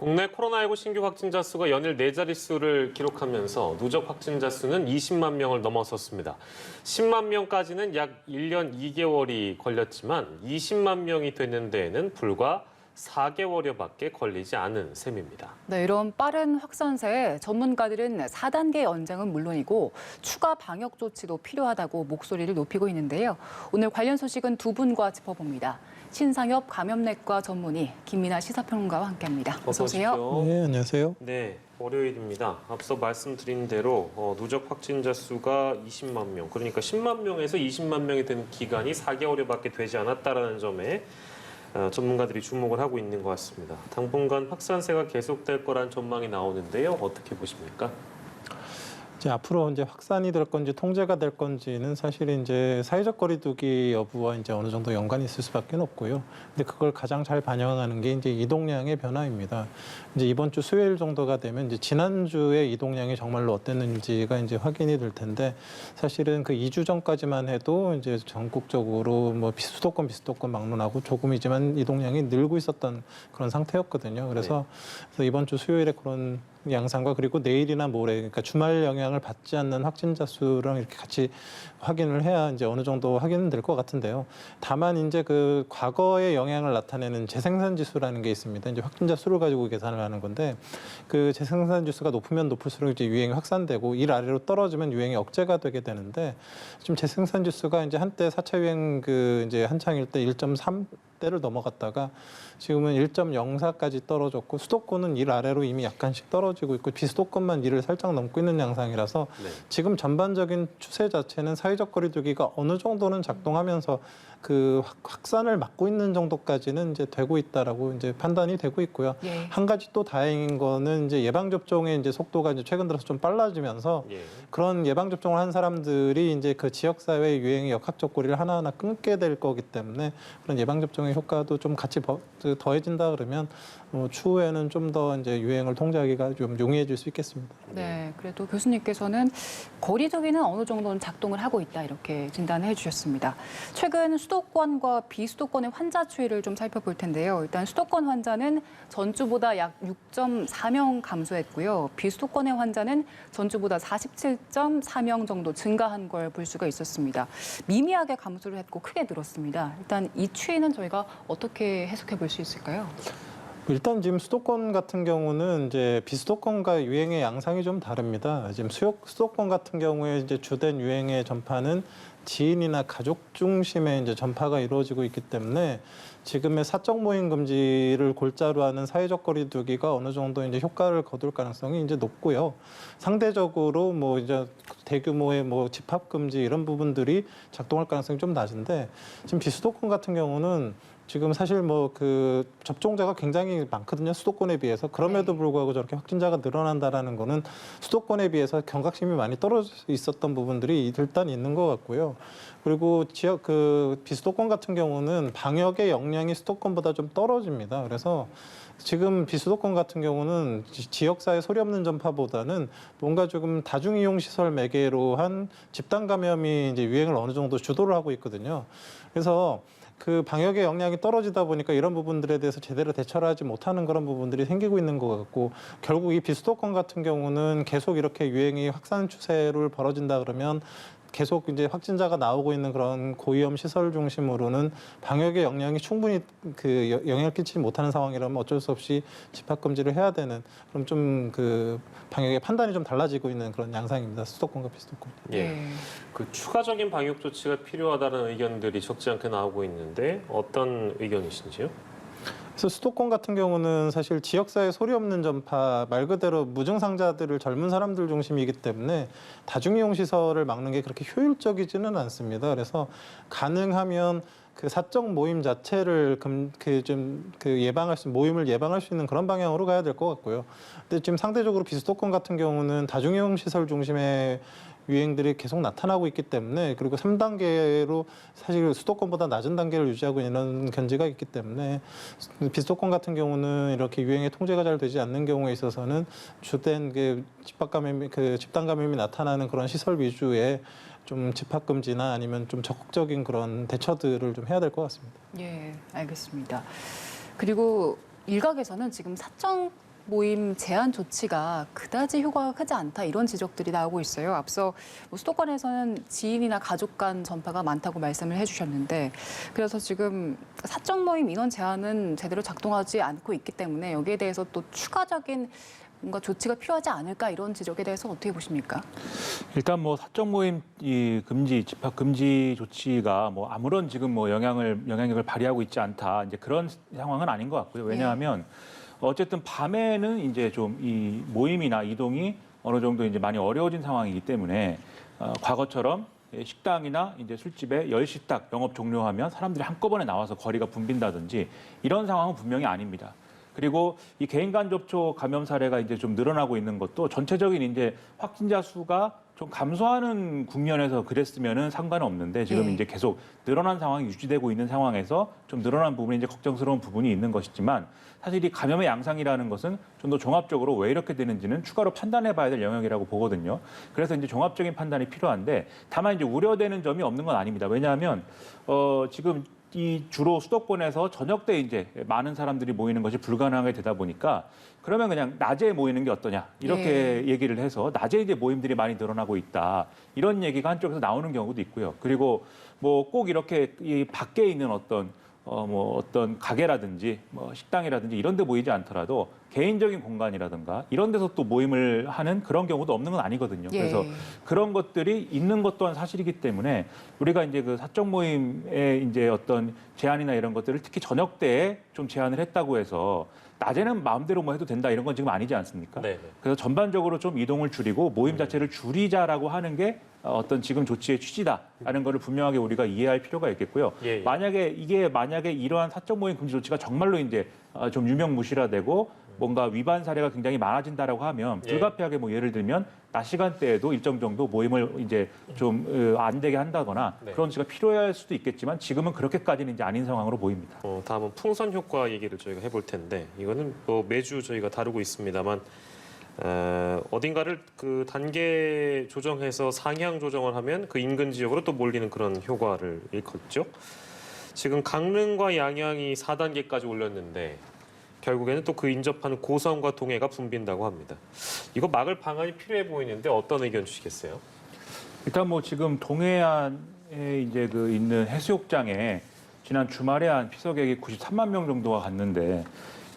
국내 코로나19 신규 확진자 수가 연일 4자릿수를 기록하면서 누적 확진자 수는 20만 명을 넘어섰습니다. 10만 명까지는 약 1년 2개월이 걸렸지만 20만 명이 되는 데에는 불과 4개월여밖에 걸리지 않은 셈입니다. 네, 이런 빠른 확산세에 전문가들은 4단계 연장은 물론이고 추가 방역 조치도 필요하다고 목소리를 높이고 있는데요. 오늘 관련 소식은 두 분과 짚어봅니다. 신상엽 감염내과 전문의, 김민아 시사평론가와 함께합니다. 어서 오세요. 네, 안녕하세요. 네, 월요일입니다. 앞서 말씀드린 대로 누적 확진자 수가 20만 명, 그러니까 10만 명에서 20만 명이 되는 기간이 4개월여밖에 되지 않았다는 점에 전문가들이 주목을 하고 있는 것 같습니다. 당분간 확산세가 계속될 거란 전망이 나오는데요. 어떻게 보십니까? 이제 앞으로 이제 확산이 될 건지 통제가 될 건지는 사실 이제 사회적 거리두기 여부와 이제 어느 정도 연관이 있을 수밖에 없고요. 근데 그걸 가장 잘 반영하는 게 이제 이동량의 변화입니다. 이제 이번 주 수요일 정도가 되면 이제 지난주의 이동량이 정말로 어땠는지가 이제 확인이 될 텐데 사실은 그 2주 전까지만 해도 이제 전국적으로 뭐 수도권 막론하고 조금이지만 이동량이 늘고 있었던 그런 상태였거든요. 그래서 이번 주 수요일에 그런 양상과 그리고 내일이나 모레, 그러니까 주말 영향을 받지 않는 확진자 수랑 이렇게 같이 확인을 해야 이제 어느 정도 확인은 될 것 같은데요. 다만 이제 그 과거의 영향을 나타내는 재생산 지수라는 게 있습니다. 이제 확진자 수를 가지고 계산을 하는 건데 그 재생산 지수가 높으면 높을수록 이제 유행이 확산되고 일 아래로 떨어지면 유행이 억제가 되게 되는데 지금 재생산 지수가 이제 한때 4차 유행 그 이제 한창일 때 1.3대를 넘어갔다가 지금은 1.04까지 떨어졌고 수도권은 일 아래로 이미 약간씩 떨어지고 있고 비수도권만 일을 살짝 넘고 있는 양상이라서 지금 전반적인 추세 자체는 사회적 거리두기가 어느 정도는 작동하면서 그 확산을 막고 있는 정도까지는 이제 되고 있다라고 이제 판단이 되고 있고요. 한 가지 또 다행인 거는 이제 예방 접종의 이제 속도가 이제 최근 들어서 좀 빨라지면서 그런 예방 접종을 한 사람들이 이제 그 지역 사회 유행의 역학적 고리를 하나하나 끊게 될 거기 때문에 그런 예방 접종의 효과도 좀 같이 더해진다 그러면 추후에는 좀 더 이제 유행을 통제하기가 좀 용이해질 수 있겠습니다. 네, 그래도 교수님께서는 거리두기는 어느 정도는 작동을 하고 있다 이렇게 진단해 주셨습니다. 최근 수도권과 비수도권의 환자 추이를 좀 살펴볼 텐데요. 일단 수도권 환자는 전주보다 약 6.4명 감소했고요. 비수도권의 환자는 전주보다 47.4명 정도 증가한 걸 볼 수가 있었습니다. 미미하게 감소를 했고 크게 늘었습니다. 일단 이 추이는 저희가 어떻게 해석해 볼 수 있을까요? 일단 지금 수도권 같은 경우는 이제 비수도권과 유행의 양상이 좀 다릅니다. 지금 수도권 같은 경우에 이제 주된 유행의 전파는 지인이나 가족 중심의 이제 전파가 이루어지고 있기 때문에 지금의 사적 모임 금지를 골자로 하는 사회적 거리두기가 어느 정도 이제 효과를 거둘 가능성이 이제 높고요. 상대적으로 뭐 이제 대규모의 뭐 집합 금지 이런 부분들이 작동할 가능성이 좀 낮은데 지금 비수도권 같은 경우는 지금 사실 뭐 그 접종자가 굉장히 많거든요. 수도권에 비해서. 그럼에도 불구하고 저렇게 확진자가 늘어난다라는 거는 수도권에 비해서 경각심이 많이 떨어져 있었던 부분들이 일단 있는 것 같고요. 그리고 지역 그 비수도권 같은 경우는 방역의 역량이 수도권보다 좀 떨어집니다. 그래서 지금 비수도권 같은 경우는 지역사회 소리 없는 전파보다는 뭔가 조금 다중이용시설 매개로 한 집단 감염이 이제 유행을 어느 정도 주도를 하고 있거든요. 그래서 그 방역의 역량이 떨어지다 보니까 이런 부분들에 대해서 제대로 대처를 하지 못하는 그런 부분들이 생기고 있는 것 같고 결국 이 비수도권 같은 경우는 계속 이렇게 유행이 확산 추세를 벌어진다 그러면 계속 이제 확진자가 나오고 있는 그런 고위험 시설 중심으로는 방역의 역량이 충분히 그 영향을 끼치지 못하는 상황이라면 어쩔 수 없이 집합 금지를 해야 되는 그럼 좀 그 방역의 판단이 좀 달라지고 있는 그런 양상입니다. 수도권과 비수도권. 그 추가적인 방역 조치가 필요하다는 의견들이 적지 않게 나오고 있는데 어떤 의견이신지요? 그래서 수도권 같은 경우는 사실 지역사회 소리 없는 전파 말 그대로 무증상자들을 젊은 사람들 중심이기 때문에 다중이용 시설을 막는 게 그렇게 효율적이지는 않습니다. 그래서 가능하면 그 사적 모임 자체를 모임을 예방할 수 있는 그런 방향으로 가야 될 것 같고요. 근데 지금 상대적으로 비수도권 같은 경우는 다중이용 시설 중심의 유행들이 계속 나타나고 있기 때문에 그리고 3단계로 사실 수도권보다 낮은 단계를 유지하고 있는 견지가 있기 때문에 비수도권 같은 경우는 이렇게 유행의 통제가 잘 되지 않는 경우에 있어서는 주된 그 집단 감염이 나타나는 그런 시설 위주의 좀 집합 금지나 아니면 좀 적극적인 그런 대처들을 좀 해야 될 것 같습니다. 예, 알겠습니다. 그리고 일각에서는 지금 사적 모임 제한 조치가 그다지 효과가 크지 않다 이런 지적들이 나오고 있어요. 앞서 수도권에서는 지인이나 가족 간 전파가 많다고 말씀을 해주셨는데 그래서 지금 사적 모임 인원 제한은 제대로 작동하지 않고 있기 때문에 여기에 대해서 또 추가적인 뭔가 조치가 필요하지 않을까 이런 지적에 대해서 어떻게 보십니까? 일단 뭐 사적 모임 이 금지 집합 금지 조치가 뭐 아무런 지금 뭐 영향력을 발휘하고 있지 않다 이제 그런 상황은 아닌 것 같고요. 왜냐하면 어쨌든 밤에는 이제 좀 이 모임이나 이동이 어느 정도 이제 많이 어려워진 상황이기 때문에 과거처럼 식당이나 이제 술집에 10시 딱 영업 종료하면 사람들이 한꺼번에 나와서 거리가 붐빈다든지 이런 상황은 분명히 아닙니다. 그리고 이 개인 간 접촉 감염 사례가 이제 좀 늘어나고 있는 것도 전체적인 이제 확진자 수가 좀 감소하는 국면에서 그랬으면은 상관은 없는데 지금 이제 계속 늘어난 상황이 유지되고 있는 상황에서 좀 늘어난 부분이 이제 걱정스러운 부분이 있는 것이지만 사실 이 감염의 양상이라는 것은 좀 더 종합적으로 왜 이렇게 되는지는 추가로 판단해 봐야 될 영역이라고 보거든요. 그래서 이제 종합적인 판단이 필요한데 다만 이제 우려되는 점이 없는 건 아닙니다. 왜냐하면 지금 이 주로 수도권에서 저녁 때 이제 많은 사람들이 모이는 것이 불가능하게 되다 보니까 그러면 그냥 낮에 모이는 게 어떠냐 이렇게 얘기를 해서 낮에 이제 모임들이 많이 늘어나고 있다 이런 얘기가 한쪽에서 나오는 경우도 있고요. 그리고 뭐 꼭 이렇게 이 밖에 있는 어떤 가게라든지 뭐 식당이라든지 이런 데 모이지 않더라도 개인적인 공간이라든가 이런 데서 또 모임을 하는 그런 경우도 없는 건 아니거든요. 그래서 그런 것들이 있는 것 또한 사실이기 때문에 우리가 이제 그 사적 모임에 이제 어떤 제한이나 이런 것들을 특히 저녁 때에 좀 제한을 했다고 해서 낮에는 마음대로 뭐 해도 된다 이런 건 지금 아니지 않습니까? 네네. 그래서 전반적으로 좀 이동을 줄이고 모임 자체를 줄이자라고 하는 게 어떤 지금 조치의 취지다라는 거를 분명하게 우리가 이해할 필요가 있겠고요. 만약에 이러한 사적 모임 금지 조치가 정말로 이제 좀 유명무실화되고 뭔가 위반 사례가 굉장히 많아진다라고 하면 불가피하게 뭐 예를 들면 낮 시간대에도 일정 정도 모임을 이제 좀 안 되게 한다거나 그런 조치가 필요할 수도 있겠지만 지금은 그렇게까지는 이제 아닌 상황으로 보입니다. 다음은 풍선 효과 얘기를 저희가 해볼 텐데 이거는 뭐 매주 저희가 다루고 있습니다만 어딘가를 그 단계 조정해서 상향 조정을 하면 그 인근 지역으로 또 몰리는 그런 효과를 일컫죠. 지금 강릉과 양양이 4단계까지 올렸는데 결국에는 또 그 인접하는 고성과 동해가 붐빈다고 합니다. 이거 막을 방안이 필요해 보이는데 어떤 의견 주시겠어요? 일단 뭐 지금 동해안에 이제 그 있는 해수욕장에 지난 주말에 한 피서객이 93만 명 정도가 갔는데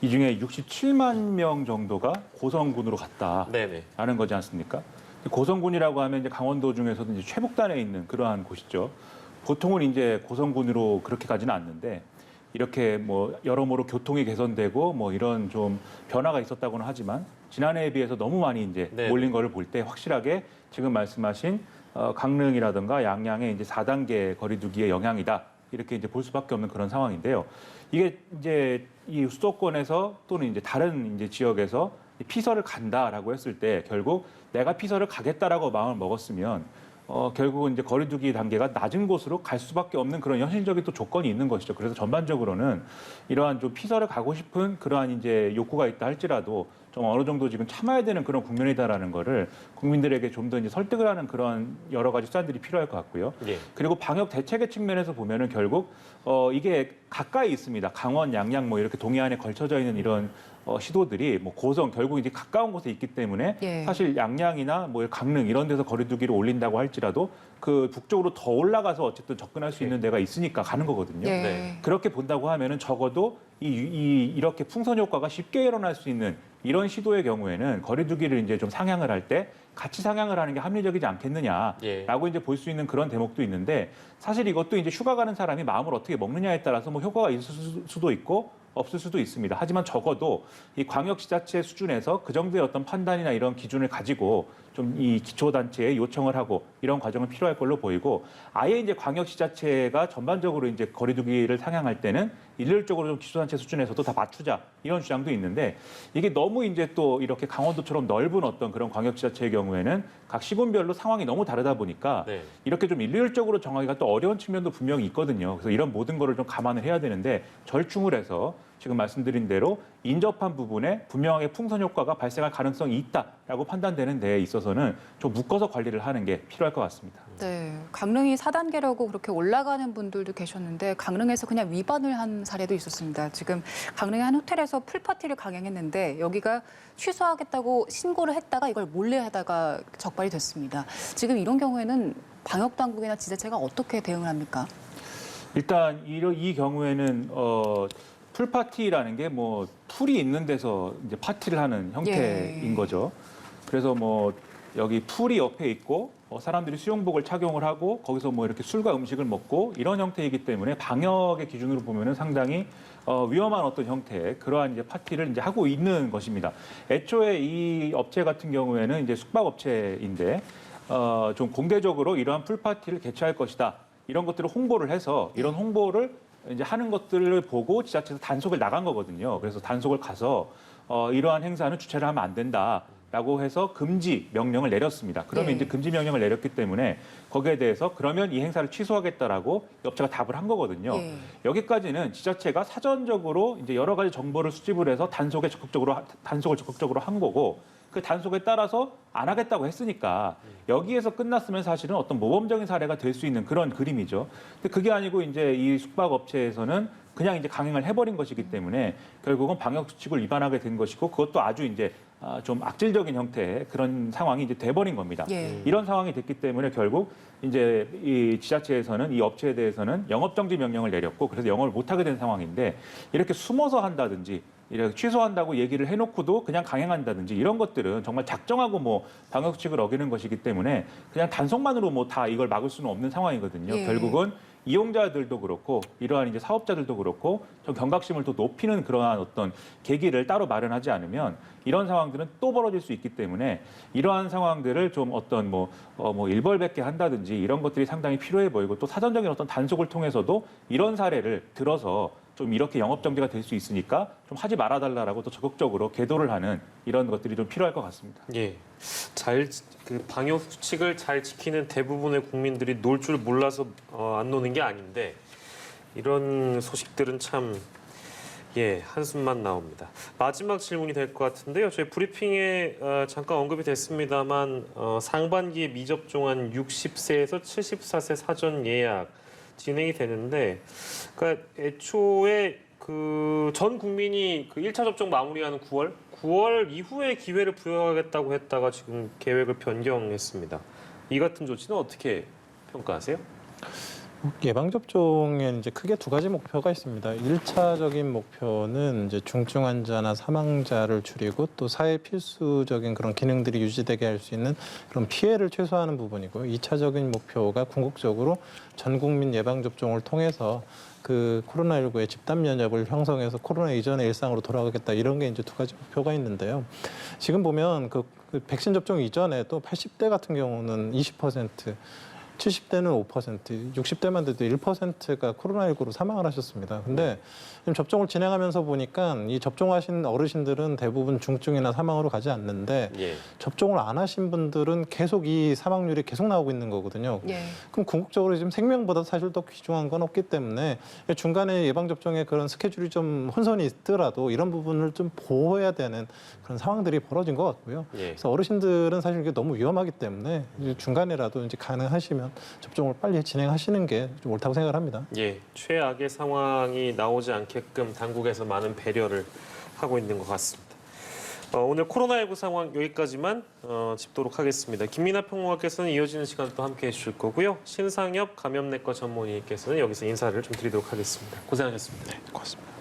이 중에 67만 명 정도가 고성군으로 갔다라는 거지 않습니까? 고성군이라고 하면 이제 강원도 중에서도 이제 최북단에 있는 그러한 곳이죠. 보통은 이제 고성군으로 그렇게 가지는 않는데 이렇게 뭐 여러모로 교통이 개선되고 뭐 이런 좀 변화가 있었다고는 하지만 지난해에 비해서 너무 많이 이제 몰린 거를 볼 때 확실하게 지금 말씀하신 강릉이라든가 양양의 이제 4단계 거리두기의 영향이다. 이렇게 이제 볼 수밖에 없는 그런 상황인데요. 이게 이제 이 수도권에서 또는 이제 다른 이제 지역에서 피서를 간다라고 했을 때 결국 내가 피서를 가겠다라고 마음을 먹었으면 결국은 이제 거리두기 단계가 낮은 곳으로 갈 수밖에 없는 그런 현실적인 또 조건이 있는 것이죠. 그래서 전반적으로는 이러한 좀 피서를 가고 싶은 그러한 이제 욕구가 있다 할지라도 좀 어느 정도 지금 참아야 되는 그런 국면이다라는 거를 국민들에게 좀 더 이제 설득을 하는 그런 여러 가지 수단들이 필요할 것 같고요. 그리고 방역 대책의 측면에서 보면은 결국 이게 가까이 있습니다. 강원, 양양 뭐 이렇게 동해안에 걸쳐져 있는 이런 시도들이 뭐 고성 결국 이제 가까운 곳에 있기 때문에 사실 양양이나 뭐 강릉 이런 데서 거리두기를 올린다고 할지라도 그 북쪽으로 더 올라가서 어쨌든 접근할 수 있는 데가 있으니까 가는 거거든요. 그렇게 본다고 하면은 적어도 이렇게 풍선 효과가 쉽게 일어날 수 있는 이런 시도의 경우에는 거리두기를 이제 좀 상향을 할 때 같이 상향을 하는 게 합리적이지 않겠느냐라고 이제 볼 수 있는 그런 대목도 있는데 사실 이것도 이제 휴가 가는 사람이 마음을 어떻게 먹느냐에 따라서 뭐 효과가 있을 수도 있고 없을 수도 있습니다. 하지만 적어도 이 광역지자체 수준에서 그 정도의 어떤 판단이나 이런 기준을 가지고 좀 이 기초단체에 요청을 하고 이런 과정은 필요할 걸로 보이고 아예 이제 광역지자체가 전반적으로 이제 거리두기를 상향할 때는 일률적으로 좀 기초단체 수준에서도 다 맞추자 이런 주장도 있는데 이게 너무 이제 또 이렇게 강원도처럼 넓은 어떤 그런 광역지자체의 경우에는 각 시군별로 상황이 너무 다르다 보니까 이렇게 좀 일률적으로 정하기가 또 어려운 측면도 분명히 있거든요. 그래서 이런 모든 거를 좀 감안을 해야 되는데 절충을 해서 지금 말씀드린 대로 인접한 부분에 분명하게 풍선 효과가 발생할 가능성이 있다라고 판단되는 데에 있어서는 좀 묶어서 관리를 하는 게 필요할 것 같습니다. 네, 강릉이 4단계라고 그렇게 올라가는 분들도 계셨는데 강릉에서 그냥 위반을 한 사례도 있었습니다. 지금 강릉의 한 호텔에서 풀파티를 강행했는데 여기가 취소하겠다고 신고를 했다가 이걸 몰래 하다가 적발이 됐습니다. 지금 이런 경우에는 방역당국이나 지자체가 어떻게 대응을 합니까? 일단 이 경우에는 풀파티라는 게 뭐 풀이 있는 데서 이제 파티를 하는 형태인 거죠. 그래서 뭐 여기 풀이 옆에 있고 사람들이 수영복을 착용을 하고 거기서 뭐 이렇게 술과 음식을 먹고 이런 형태이기 때문에 방역의 기준으로 보면은 상당히 위험한 어떤 형태의 그러한 이제 파티를 이제 하고 있는 것입니다. 애초에 이 업체 같은 경우에는 이제 숙박업체인데 좀 공개적으로 이러한 풀파티를 개최할 것이다. 이런 것들을 홍보를 해서 이런 홍보를 이제 하는 것들을 보고 지자체에서 단속을 나간 거거든요. 그래서 단속을 가서 이러한 행사는 주최를 하면 안 된다라고 해서 금지 명령을 내렸습니다. 그러면 이제 금지 명령을 내렸기 때문에 거기에 대해서 그러면 이 행사를 취소하겠다라고 업체가 답을 한 거거든요. 여기까지는 지자체가 사전적으로 이제 여러 가지 정보를 수집을 해서 단속을 적극적으로 한 거고 그 단속에 따라서 안 하겠다고 했으니까 여기에서 끝났으면 사실은 어떤 모범적인 사례가 될 수 있는 그런 그림이죠. 근데 그게 아니고 이제 이 숙박업체에서는 그냥 이제 강행을 해버린 것이기 때문에 결국은 방역 수칙을 위반하게 된 것이고 그것도 아주 이제 좀 악질적인 형태의 그런 상황이 이제 돼버린 겁니다. 이런 상황이 됐기 때문에 결국 이제 이 지자체에서는 이 업체에 대해서는 영업정지 명령을 내렸고 그래서 영업을 못하게 된 상황인데 이렇게 숨어서 한다든지 이렇게 취소한다고 얘기를 해놓고도 그냥 강행한다든지 이런 것들은 정말 작정하고 뭐 방역수칙을 어기는 것이기 때문에 그냥 단속만으로 뭐 다 이걸 막을 수는 없는 상황이거든요. 결국은 이용자들도 그렇고 이러한 이제 사업자들도 그렇고 좀 경각심을 더 높이는 그러한 어떤 계기를 따로 마련하지 않으면 이런 상황들은 또 벌어질 수 있기 때문에 이러한 상황들을 좀 어떤 뭐 일벌백계 한다든지 이런 것들이 상당히 필요해 보이고 또 사전적인 어떤 단속을 통해서도 이런 사례를 들어서 좀 이렇게 영업정지가 될 수 있으니까 좀 하지 말아달라라고 또 적극적으로 계도를 하는 이런 것들이 좀 필요할 것 같습니다. 예, 그 방역 수칙을 잘 지키는 대부분의 국민들이 놀 줄 몰라서 안 노는 게 아닌데 이런 소식들은 참 한숨만 나옵니다. 마지막 질문이 될 것 같은데요. 저희 브리핑에 잠깐 언급이 됐습니다만 상반기에 미접종한 60세에서 74세 사전 예약 진행이 되는데, 그러니까 애초에 그 전 국민이 그 1차 접종 마무리하는 9월 이후에 기회를 부여하겠다고 했다가 지금 계획을 변경했습니다. 이 같은 조치는 어떻게 평가하세요? 예방접종에 이제 크게 두 가지 목표가 있습니다. 1차적인 목표는 이제 중증 환자나 사망자를 줄이고 또 사회 필수적인 그런 기능들이 유지되게 할 수 있는 그런 피해를 최소화하는 부분이고요. 2차적인 목표가 궁극적으로 전 국민 예방접종을 통해서 그 코로나19의 집단 면역을 형성해서 코로나 이전의 일상으로 돌아가겠다 이런 게 이제 두 가지 목표가 있는데요. 지금 보면 그 백신 접종 이전에 또 80대 같은 경우는 20%, 70대는 5%, 60대만 돼도 1%가 코로나19로 사망을 하셨습니다. 근데 지금 접종을 진행하면서 보니까 이 접종하신 어르신들은 대부분 중증이나 사망으로 가지 않는데 접종을 안 하신 분들은 계속 이 사망률이 계속 나오고 있는 거거든요. 그럼 궁극적으로 지금 생명보다 사실 더 귀중한 건 없기 때문에 중간에 예방접종의 그런 스케줄이 좀 혼선이 있더라도 이런 부분을 좀 보호해야 되는 그런 상황들이 벌어진 것 같고요. 그래서 어르신들은 사실 이게 너무 위험하기 때문에 중간에라도 이제 가능하시면 접종을 빨리 진행하시는 게 좀 옳다고 생각을 합니다. 최악의 상황이 나오지 않게끔 당국에서 많은 배려를 하고 있는 것 같습니다. 오늘 코로나19 상황 여기까지만 짚도록 하겠습니다. 김민하 평론가께서는 이어지는 시간 또 함께해 주실 거고요. 신상엽 감염내과 전문의께서는 여기서 인사를 좀 드리도록 하겠습니다. 고생하셨습니다. 네, 고맙습니다.